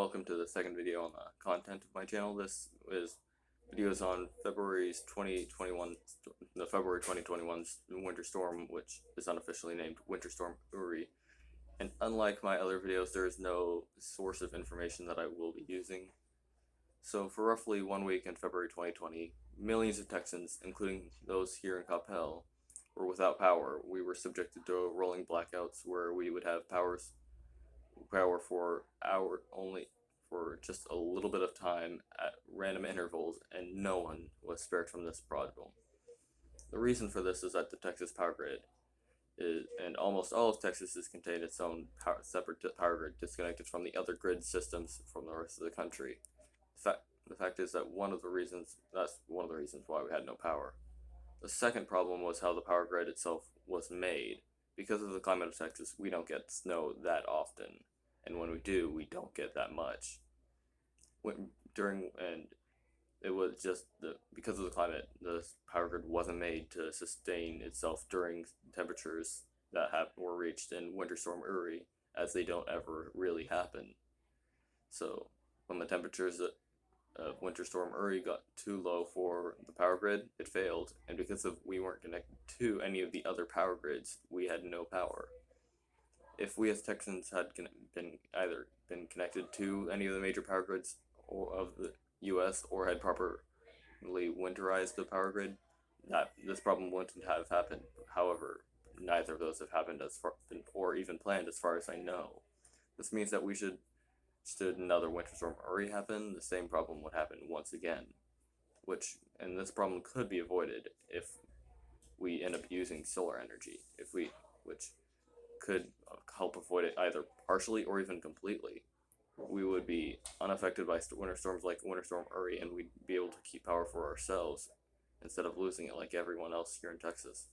welcome to the second video on the content of my channel. This is videos on February 2021 winter storm, which is unofficially named Winter Storm Uri. And unlike my other videos, there is no source of information that I will be using. So for roughly 1 week in February 2020, millions of Texans, including those here in Coppell, were without power. We were subjected to rolling blackouts where we would have power for just a little bit of time at random intervals, and no one was spared from this problem. The reason for this is that the Texas power grid and almost all of Texas is contained its own separate power grid, disconnected from the other grid systems from the rest of the country. The fact is that's one of the reasons why we had no power. The second problem was how the power grid itself was made. Because of the climate of Texas, we don't get snow that often, and when we do, we don't get that much. It was just because of the climate, the power grid wasn't made to sustain itself during temperatures that were reached in Winter Storm Uri, as they don't ever really happen. So when the temperatures of Winter Storm Uri got too low for the power grid, it failed, and because we weren't connected to any of the other power grids, we had no power. If we as Texans had either been connected to any of the major power grids of the U.S. or had properly winterized the power grid, this problem wouldn't have happened. However, neither of those have happened or even planned as far as I know. This means that should another Winter Storm Uri happen, the same problem would happen once again, and this problem could be avoided if we end up using solar energy, which could help avoid it either partially or even completely. We would be unaffected by winter storms like Winter Storm Uri, and we'd be able to keep power for ourselves instead of losing it like everyone else here in Texas.